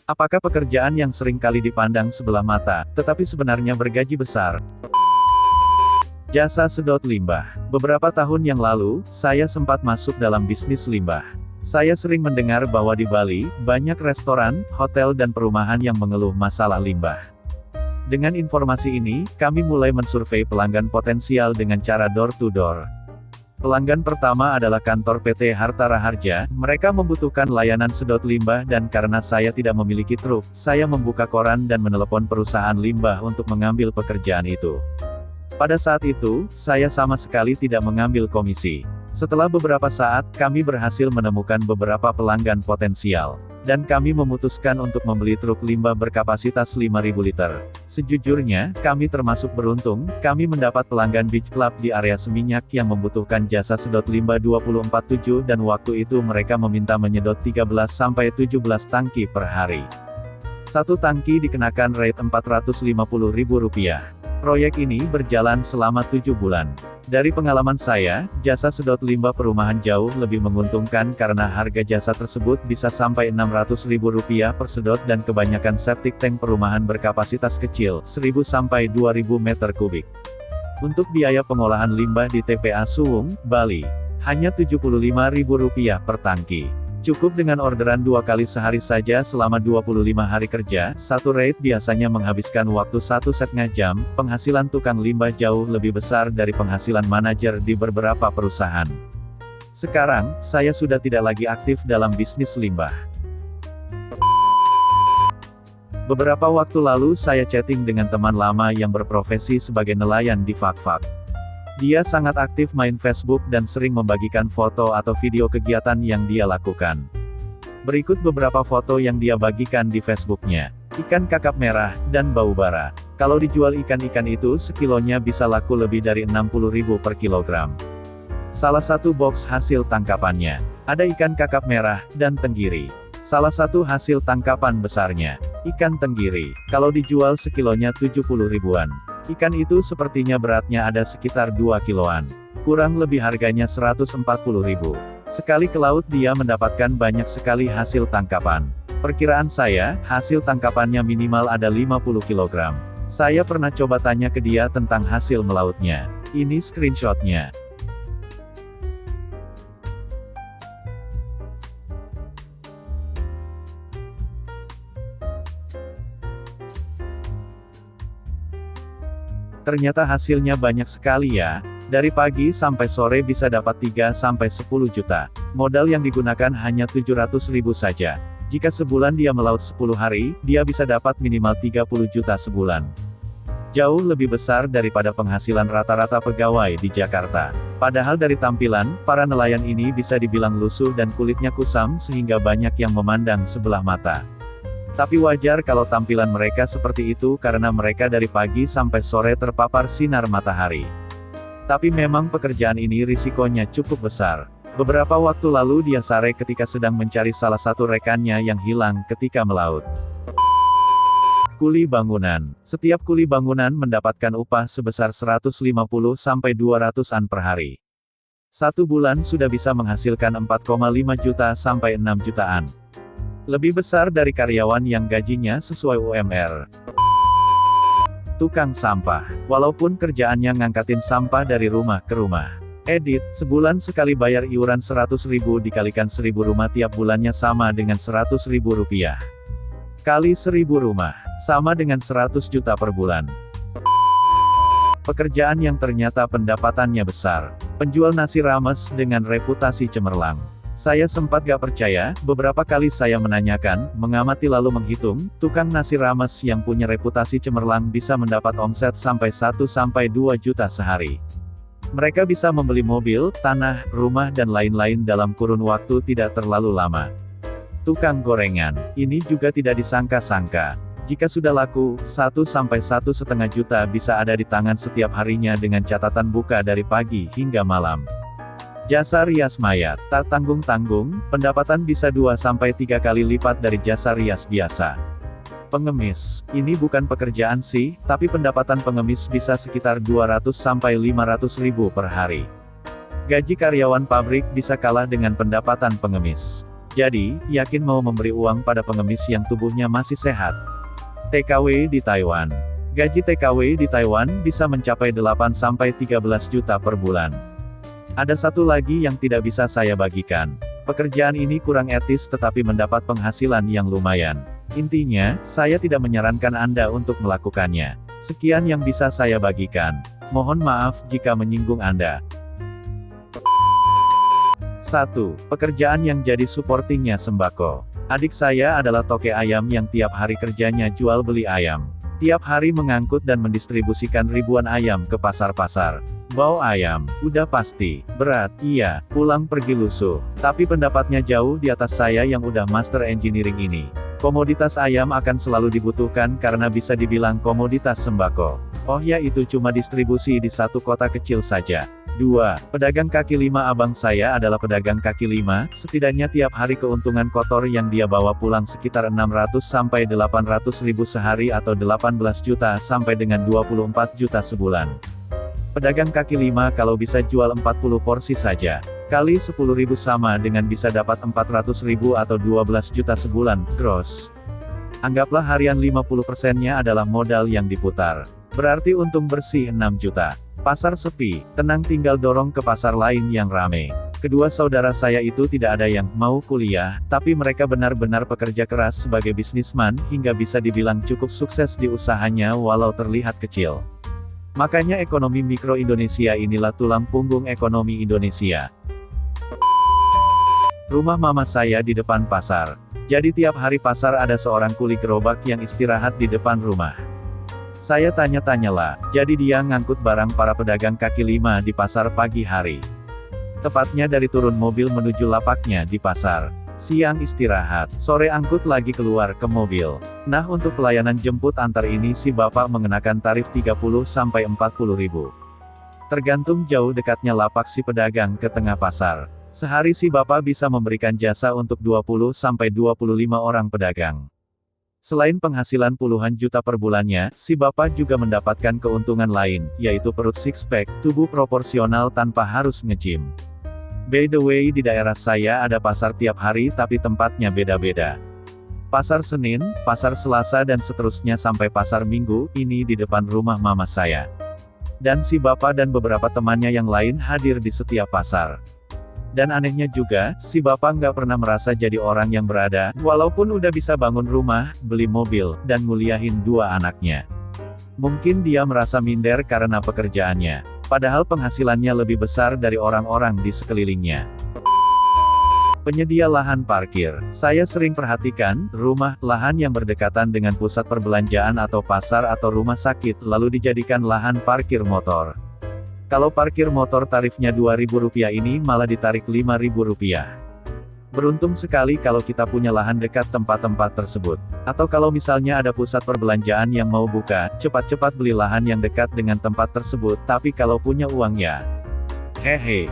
Apakah pekerjaan yang sering kali dipandang sebelah mata, tetapi sebenarnya bergaji besar? Jasa sedot limbah. Beberapa tahun yang lalu, saya sempat masuk dalam bisnis limbah. Saya sering mendengar bahwa di Bali, banyak restoran, hotel dan perumahan yang mengeluh masalah limbah. Dengan informasi ini, kami mulai mensurvei pelanggan potensial dengan cara door-to-door. Pelanggan pertama adalah kantor PT Harta Raharja. Mereka membutuhkan layanan sedot limbah dan karena saya tidak memiliki truk, saya membuka koran dan menelepon perusahaan limbah untuk mengambil pekerjaan itu. Pada saat itu, saya sama sekali tidak mengambil komisi. Setelah beberapa saat, kami berhasil menemukan beberapa pelanggan potensial. Dan kami memutuskan untuk membeli truk limbah berkapasitas 5.000 liter. Sejujurnya, kami termasuk beruntung, kami mendapat pelanggan beach club di area Seminyak yang membutuhkan jasa sedot limbah 24/7 dan waktu itu mereka meminta menyedot 13-17 tangki per hari. Satu tangki dikenakan rate Rp450.000. Proyek ini berjalan selama 7 bulan. Dari pengalaman saya, jasa sedot limbah perumahan jauh lebih menguntungkan karena harga jasa tersebut bisa sampai Rp600.000 per sedot dan kebanyakan septic tank perumahan berkapasitas kecil, 1.000 sampai 2.000 meter kubik. Untuk biaya pengolahan limbah di TPA Suwung, Bali, hanya Rp75.000 per tangki. Cukup dengan orderan 2 kali sehari saja selama 25 hari kerja, satu rate biasanya menghabiskan waktu 1,5 jam, penghasilan tukang limbah jauh lebih besar dari penghasilan manajer di beberapa perusahaan. Sekarang, saya sudah tidak lagi aktif dalam bisnis limbah. Beberapa waktu lalu saya chatting dengan teman lama yang berprofesi sebagai nelayan di Fak-Fak. Dia sangat aktif main Facebook dan sering membagikan foto atau video kegiatan yang dia lakukan. Berikut beberapa foto yang dia bagikan di Facebooknya. Ikan kakap merah, dan bau bara. Kalau dijual ikan-ikan itu sekilonya bisa laku lebih dari Rp60.000 per kilogram. Salah satu box hasil tangkapannya. Ada ikan kakap merah, dan tenggiri. Salah satu hasil tangkapan besarnya. Ikan tenggiri. Kalau dijual sekilonya 70 ribuan. Ikan itu sepertinya beratnya ada sekitar 2 kiloan. Kurang lebih harganya Rp140.000. Sekali ke laut dia mendapatkan banyak sekali hasil tangkapan. Perkiraan saya, hasil tangkapannya minimal ada 50 kg. Saya pernah coba tanya ke dia tentang hasil melautnya. Ini screenshotnya. Ternyata hasilnya banyak sekali ya. Dari pagi sampai sore bisa dapat 3-10 juta. Modal yang digunakan hanya 700.000 saja. Jika sebulan dia melaut 10 hari, dia bisa dapat minimal 30 juta sebulan. Jauh lebih besar daripada penghasilan rata-rata pegawai di Jakarta. Padahal dari tampilan, para nelayan ini bisa dibilang lusuh dan kulitnya kusam sehingga banyak yang memandang sebelah mata. Tapi wajar kalau tampilan mereka seperti itu karena mereka dari pagi sampai sore terpapar sinar matahari. Tapi memang pekerjaan ini risikonya cukup besar. Beberapa waktu lalu dia sare ketika sedang mencari salah satu rekannya yang hilang ketika melaut. Kuli bangunan. Setiap kuli bangunan mendapatkan upah sebesar 150-200-an per hari. Satu bulan sudah bisa menghasilkan 4,5 juta sampai 6 jutaan. Lebih besar dari karyawan yang gajinya sesuai UMR. Tukang sampah. Walaupun kerjaannya ngangkatin sampah dari rumah ke rumah. Edit, sebulan sekali bayar iuran 100.000 dikalikan 1.000 rumah tiap bulannya sama dengan Rp100.000. Kali 1.000 rumah, sama dengan 100 juta per bulan. Pekerjaan yang ternyata pendapatannya besar. Penjual nasi rames dengan reputasi cemerlang. Saya sempat gak percaya, beberapa kali saya menanyakan, mengamati lalu menghitung, tukang nasi rames yang punya reputasi cemerlang bisa mendapat omset sampai 1-2 juta sehari. Mereka bisa membeli mobil, tanah, rumah dan lain-lain dalam kurun waktu tidak terlalu lama. Tukang gorengan, ini juga tidak disangka-sangka. Jika sudah laku, 1-1,5 juta bisa ada di tangan setiap harinya dengan catatan buka dari pagi hingga malam. Jasa rias mayat, tak tanggung-tanggung, pendapatan bisa 2-3 kali lipat dari jasa rias biasa. Pengemis, ini bukan pekerjaan sih, tapi pendapatan pengemis bisa sekitar 200-500 ribu per hari. Gaji karyawan pabrik bisa kalah dengan pendapatan pengemis. Jadi, yakin mau memberi uang pada pengemis yang tubuhnya masih sehat. TKW di Taiwan. Gaji TKW di Taiwan bisa mencapai 8-13 juta per bulan. Ada satu lagi yang tidak bisa saya bagikan. Pekerjaan ini kurang etis tetapi mendapat penghasilan yang lumayan. Intinya, saya tidak menyarankan Anda untuk melakukannya. Sekian yang bisa saya bagikan. Mohon maaf jika menyinggung Anda. 1. Pekerjaan yang jadi supportingnya sembako. Adik saya adalah toke ayam yang tiap hari kerjanya jual beli ayam. Tiap hari mengangkut dan mendistribusikan ribuan ayam ke pasar-pasar. Bau ayam, udah pasti, berat, iya, pulang pergi lusuh. Tapi pendapatnya jauh di atas saya yang udah master engineering ini. Komoditas ayam akan selalu dibutuhkan karena bisa dibilang komoditas sembako. Oh ya, itu cuma distribusi di satu kota kecil saja. 2. Pedagang kaki lima. Abang saya adalah pedagang kaki lima, setidaknya tiap hari keuntungan kotor yang dia bawa pulang sekitar 600-800 ribu sehari atau 18 juta sampai dengan 24 juta sebulan. Pedagang kaki lima kalau bisa jual 40 porsi saja, kali 10 ribu sama dengan bisa dapat 400 ribu atau 12 juta sebulan, gross. Anggaplah harian 50%-nya adalah modal yang diputar. Berarti untung bersih 6 juta. Pasar sepi, tenang, tinggal dorong ke pasar lain yang rame. Kedua saudara saya itu tidak ada yang mau kuliah, tapi mereka benar-benar pekerja keras sebagai bisnisman, hingga bisa dibilang cukup sukses di usahanya walau terlihat kecil. Makanya ekonomi mikro Indonesia inilah tulang punggung ekonomi Indonesia. Rumah mama saya di depan pasar. Jadi tiap hari pasar ada seorang kuli gerobak yang istirahat di depan rumah. Saya tanya-tanyalah, jadi dia ngangkut barang para pedagang kaki lima di pasar pagi hari. Tepatnya dari turun mobil menuju lapaknya di pasar. Siang istirahat, sore angkut lagi keluar ke mobil. Nah, untuk pelayanan jemput antar ini si bapak mengenakan tarif 30-40 ribu. Tergantung jauh dekatnya lapak si pedagang ke tengah pasar. Sehari si bapak bisa memberikan jasa untuk 20-25 orang pedagang. Selain penghasilan puluhan juta per bulannya, si bapak juga mendapatkan keuntungan lain, yaitu perut six-pack, tubuh proporsional tanpa harus nge-gym. By the way, di daerah saya ada pasar tiap hari tapi tempatnya beda-beda. Pasar Senin, pasar Selasa dan seterusnya sampai pasar Minggu, ini di depan rumah mama saya. Dan si bapak dan beberapa temannya yang lain hadir di setiap pasar. Dan anehnya juga, si bapak nggak pernah merasa jadi orang yang berada, walaupun udah bisa bangun rumah, beli mobil, dan nguliahin dua anaknya. Mungkin dia merasa minder karena pekerjaannya. Padahal penghasilannya lebih besar dari orang-orang di sekelilingnya. Penyedia lahan parkir. Saya sering perhatikan, rumah, lahan yang berdekatan dengan pusat perbelanjaan atau pasar atau rumah sakit, lalu dijadikan lahan parkir motor. Kalau parkir motor tarifnya Rp2.000 ini malah ditarik Rp5.000. Beruntung sekali kalau kita punya lahan dekat tempat-tempat tersebut. Atau kalau misalnya ada pusat perbelanjaan yang mau buka, cepat-cepat beli lahan yang dekat dengan tempat tersebut, tapi kalau punya uang ya. Hehe.